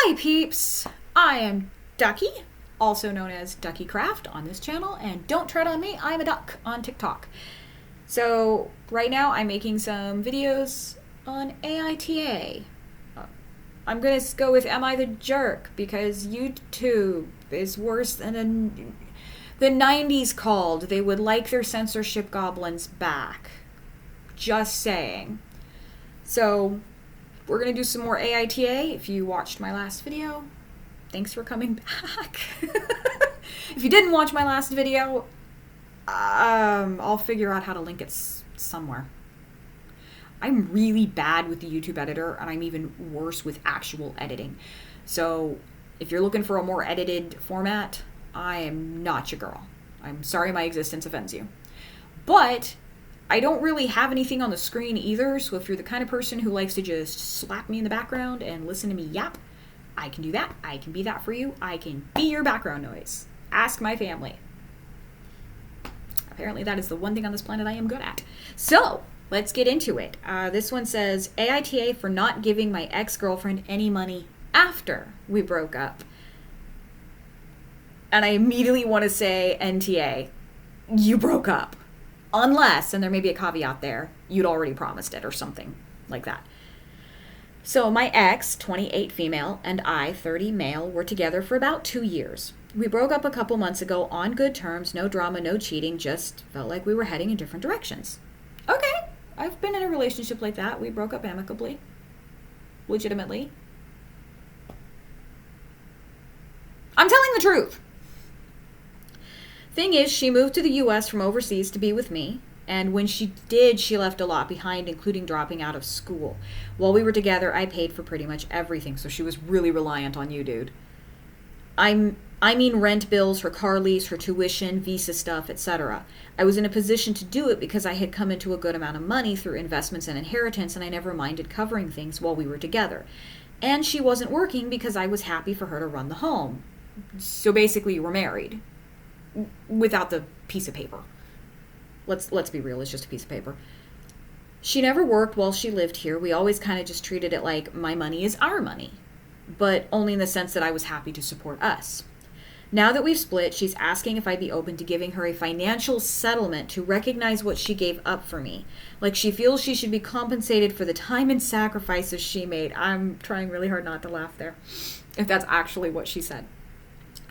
Hi peeps, I am Ducky, also known as Ducky Craft on this channel, and don't tread on me, I'm a duck on TikTok. So right now I'm making some videos on AITA. I'm gonna go with Am I the Jerk because YouTube is worse than the 90s called. They would like their censorship goblins back. Just saying. So we're going to do some more AITA. If you watched my last video, thanks for coming back. If you didn't watch my last video, I'll figure out how to link it somewhere. I'm really bad with the YouTube editor, and I'm even worse with actual editing. So if you're looking for a more edited format, I am not your girl. I'm sorry my existence offends you. But I don't really have anything on the screen either, so if you're the kind of person who likes to just slap me in the background and listen to me yap, I can do that. I can be that for you. I can be your background noise. Ask my family. Apparently that is the one thing on this planet I am good at. So, let's get into it. This one says, AITA for not giving my ex-girlfriend any money after we broke up. And I immediately want to say, NTA, you broke up. Unless, and there may be a caveat there, you'd already promised it or something like that. So my ex, 28 female, and I, 30 male, were together for about 2 years. We broke up a couple months ago on good terms, no drama, no cheating, just felt like we were heading in different directions. Okay, I've been in a relationship like that. We broke up amicably. Legitimately. I'm telling the truth. Thing is, she moved to the US from overseas to be with me, and when she did, she left a lot behind, including dropping out of school. While we were together, I paid for pretty much everything, so she was really reliant on you, dude. I mean rent bills, her car lease, her tuition, visa stuff, etc. I was in a position to do it because I had come into a good amount of money through investments and inheritance, and I never minded covering things while we were together. And she wasn't working because I was happy for her to run the home. So basically, you were married. Without the piece of paper. Let's be real, it's just a piece of paper. She never worked while she lived here. We always kind of just treated it like my money is our money, but only in the sense that I was happy to support us. Now that we've split, she's asking if I'd be open to giving her a financial settlement to recognize what she gave up for me. Like she feels she should be compensated for the time and sacrifices she made. I'm trying really hard not to laugh there, if that's actually what she said.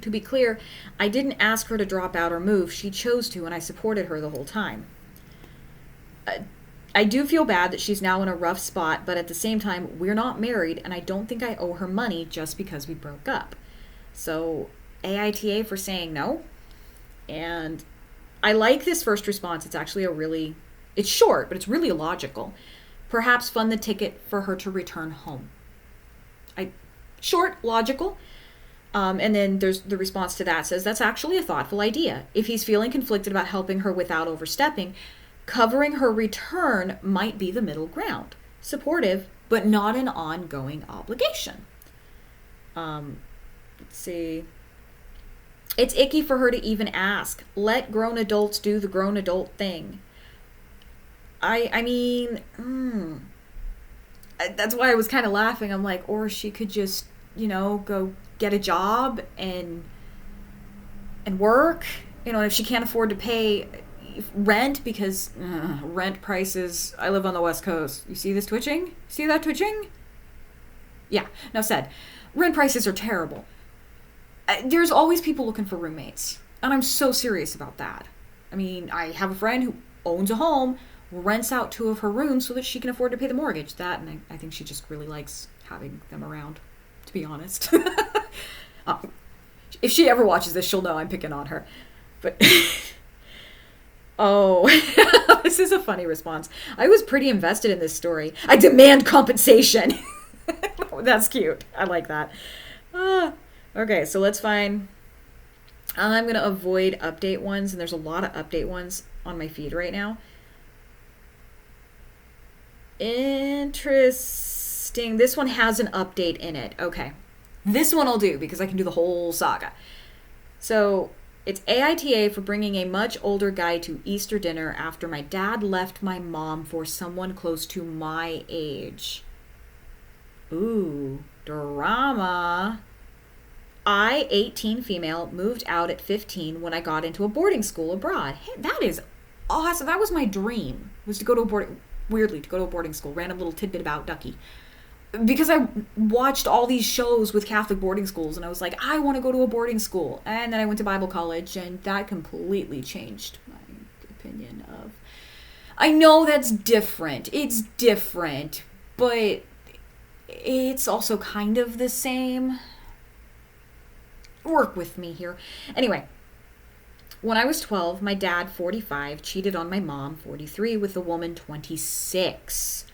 To be clear, I didn't ask her to drop out or move. She chose to, and I supported her the whole time. I do feel bad that she's now in a rough spot, but at the same time, we're not married, and I don't think I owe her money just because we broke up. So, AITA for saying no. And I like this first response. It's actually it's short, but it's really logical. Perhaps fund the ticket for her to return home. Short, logical. And then there's the response to that says, that's actually a thoughtful idea. If he's feeling conflicted about helping her without overstepping, covering her return might be the middle ground. Supportive, but not an ongoing obligation. Let's see. It's icky for her to even ask. Let grown adults do the grown adult thing. I mean, that's why I was kind of laughing. I'm like, or she could just, go get a job and work, if she can't afford to pay rent because rent prices, I live on the West Coast. You see this twitching? See that twitching? Yeah, no said. Rent prices are terrible. There's always people looking for roommates, and I'm so serious about that. I mean, I have a friend who owns a home, rents out 2 of her rooms so that she can afford to pay the mortgage. That, and I think she just really likes having them around, to be honest. If she ever watches this, she'll know I'm picking on her. But, oh, this is a funny response. I was pretty invested in this story. I demand compensation. That's cute. I like that. Okay, so let's find... I'm going to avoid update ones, and there's a lot of update ones on my feed right now. Interesting. This one has an update in it. Okay. This one I'll do because I can do the whole saga. So it's AITA for bringing a much older guy to Easter dinner after my dad left my mom for someone close to my age. Ooh. Drama. I, 18 female, moved out at 15 when I got into a boarding school abroad. Hey, that is awesome. That was my dream, was to go to a boarding school. Random little tidbit about Ducky. Because I watched all these shows with Catholic boarding schools, and I was like, I want to go to a boarding school. And then I went to Bible college, and that completely changed my opinion of... I know that's different. It's different, but it's also kind of the same. Work with me here. Anyway, when I was 12, my dad, 45, cheated on my mom, 43, with a woman, 26,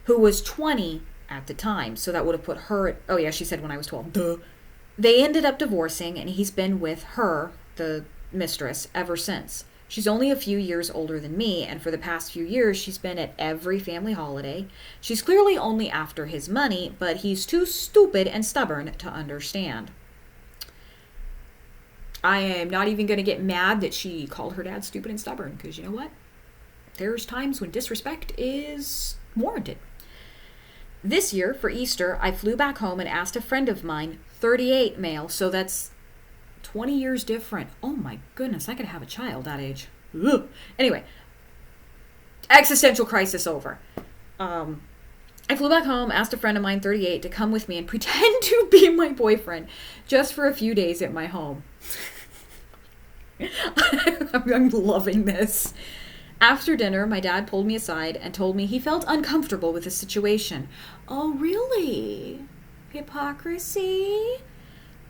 who was 20 at the time. So that would have put her at, oh yeah, she said when I was 12. Duh. They ended up divorcing, and he's been with her, the mistress, ever since. She's only a few years older than me, and for the past few years, she's been at every family holiday. She's clearly only after his money, but he's too stupid and stubborn to understand. I am not even going to get mad that she called her dad stupid and stubborn, because you know what? There's times when disrespect is warranted. This year, for Easter, I flew back home and asked a friend of mine, 38 male, so that's 20 years different. Oh my goodness, I could have a child that age. Ugh. Anyway, existential crisis over. I flew back home, asked a friend of mine, 38, to come with me and pretend to be my boyfriend just for a few days at my home. I'm loving this. After dinner, my dad pulled me aside and told me he felt uncomfortable with the situation. Oh, really? Hypocrisy?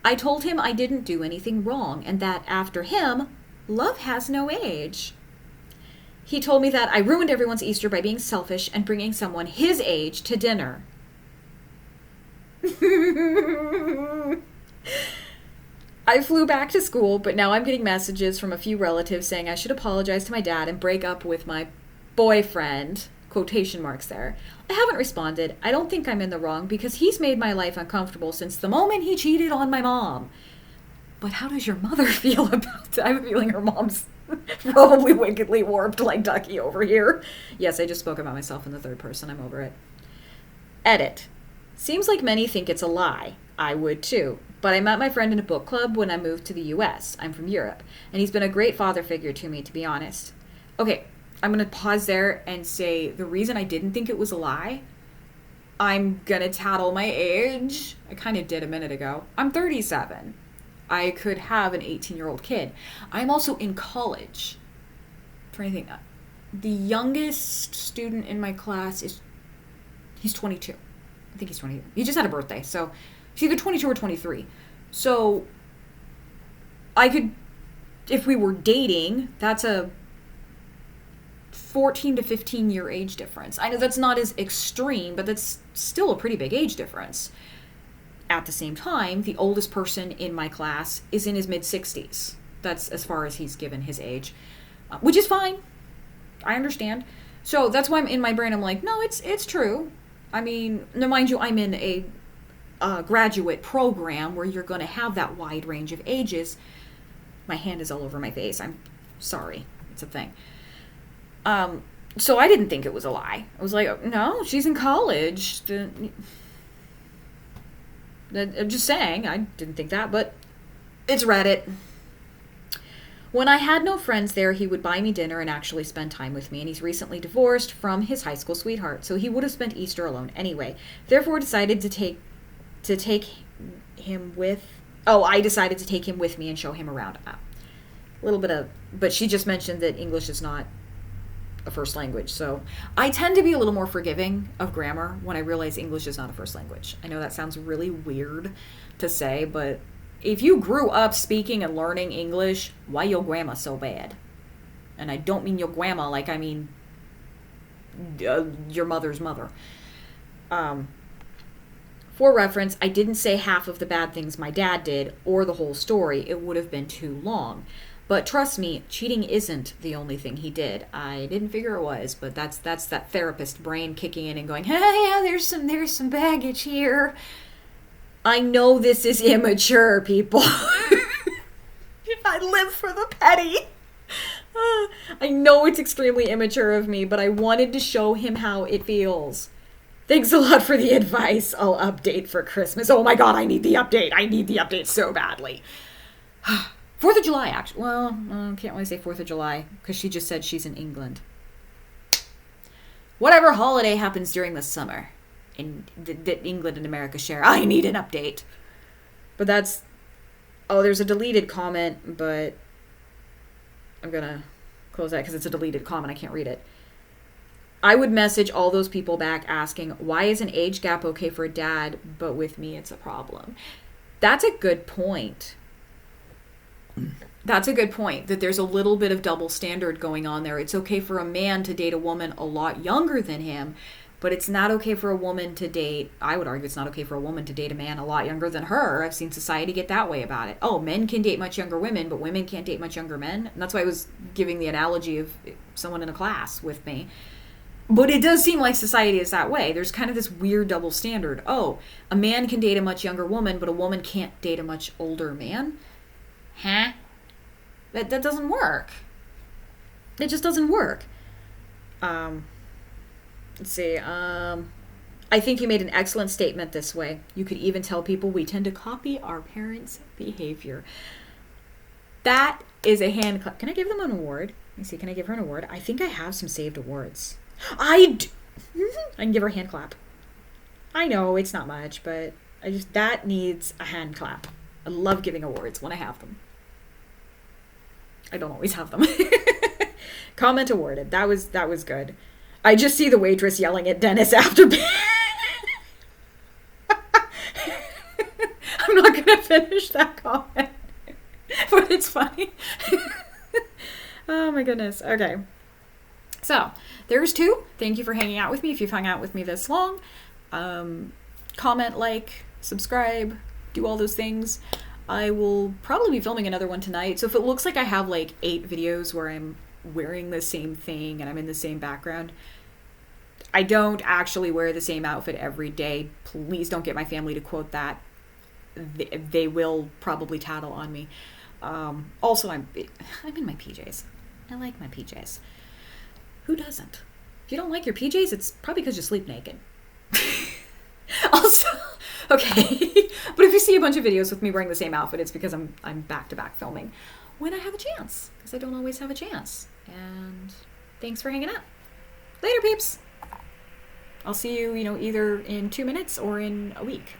I told him I didn't do anything wrong and that after him, love has no age. He told me that I ruined everyone's Easter by being selfish and bringing someone his age to dinner. I flew back to school, but now I'm getting messages from a few relatives saying I should apologize to my dad and break up with my boyfriend, quotation marks there. I haven't responded. I don't think I'm in the wrong because he's made my life uncomfortable since the moment he cheated on my mom. But how does your mother feel about that? I have a feeling her mom's probably wickedly warped like Ducky over here. Yes, I just spoke about myself in the third person. I'm over it. Edit. Seems like many think it's a lie. I would too. But I met my friend in a book club when I moved to the US. I'm from Europe. And he's been a great father figure to me, to be honest. Okay, I'm going to pause there and say the reason I didn't think it was a lie, I'm going to tattle my age. I kind of did a minute ago. I'm 37. I could have an 18-year-old kid. I'm also in college. I'm trying to think. The youngest student in my class he's 22. I think he's 22. He just had a birthday, so he's either 22 or 23. So I could, if we were dating, that's a 14 to 15 year age difference. I know that's not as extreme, but that's still a pretty big age difference. At the same time, the oldest person in my class is in his mid-60s. That's as far as he's given his age, which is fine. I understand. So that's why I'm in my brain. I'm like, no, it's true. I mean, now mind you, I'm in a graduate program where you're going to have that wide range of ages. My hand is all over my face. I'm sorry. It's a thing. So I didn't think it was a lie. I was like, no, she's in college. I'm just saying, I didn't think that, but it's Reddit. When I had no friends there, he would buy me dinner and actually spend time with me, and he's recently divorced from his high school sweetheart, so he would have spent Easter alone anyway. Therefore, decided to take him with... Oh, I decided to take him with me and show him around. A little bit of... But she just mentioned that English is not a first language, so I tend to be a little more forgiving of grammar when I realize English is not a first language. I know that sounds really weird to say, but if you grew up speaking and learning English, why your grammar so bad? And I don't mean your grandma, like I mean your mother's mother. For reference, I didn't say half of the bad things my dad did or the whole story. It would have been too long. But trust me, cheating isn't the only thing he did. I didn't figure it was, but that's that therapist brain kicking in and going, hey, yeah, there's some baggage here. I know this is immature, people. I live for the petty. I know it's extremely immature of me, but I wanted to show him how it feels. Thanks a lot for the advice. I'll update for Christmas. Oh my god, I need the update. I need the update so badly. 4th of July, actually. Well, can't really say 4th of July because she just said she's in England. Whatever holiday happens during the summer that England and America share, I need an update. But that's... Oh, there's a deleted comment, but I'm going to close that because it's a deleted comment. I can't read it. I would message all those people back asking, why is an age gap okay for a dad, but with me it's a problem? That's a good point. That's a good point, that there's a little bit of double standard going on there. It's okay for a man to date a woman a lot younger than him, but it's not okay for a woman to date, I would argue it's not okay for a woman to date a man a lot younger than her. I've seen society get that way about it. Oh, men can date much younger women, but women can't date much younger men. And that's why I was giving the analogy of someone in a class with me. But it does seem like society is that way. There's kind of this weird double standard. Oh, a man can date a much younger woman, but a woman can't date a much older man? Huh? That doesn't work. It just doesn't work. Let's see. I think you made an excellent statement this way. You could even tell people we tend to copy our parents' behavior. That is a hand clap. Can I give them an award? Let me see. Can I give her an award? I think I have some saved awards. I can give her a hand clap. I know it's not much, but that needs a hand clap. I love giving awards when I have them. I don't always have them. Comment awarded. That was good. I just see the waitress yelling at Dennis after. I'm not gonna finish that comment, but it's funny. Oh my goodness. Okay. So there's 2. Thank you for hanging out with me. If you've hung out with me this long, comment, like, subscribe, do all those things. I will probably be filming another one tonight. So if it looks like I have like 8 videos where I'm wearing the same thing and I'm in the same background, I don't actually wear the same outfit every day. Please don't get my family to quote that. They will probably tattle on me. Also, I'm in my PJs. I like my PJs. Who doesn't? If you don't like your PJs, it's probably because you sleep naked. Also, okay, but if you see a bunch of videos with me wearing the same outfit, it's because I'm back-to-back filming when I have a chance, because I don't always have a chance. And thanks for hanging out. Later, peeps. I'll see you, either in 2 minutes or in a week.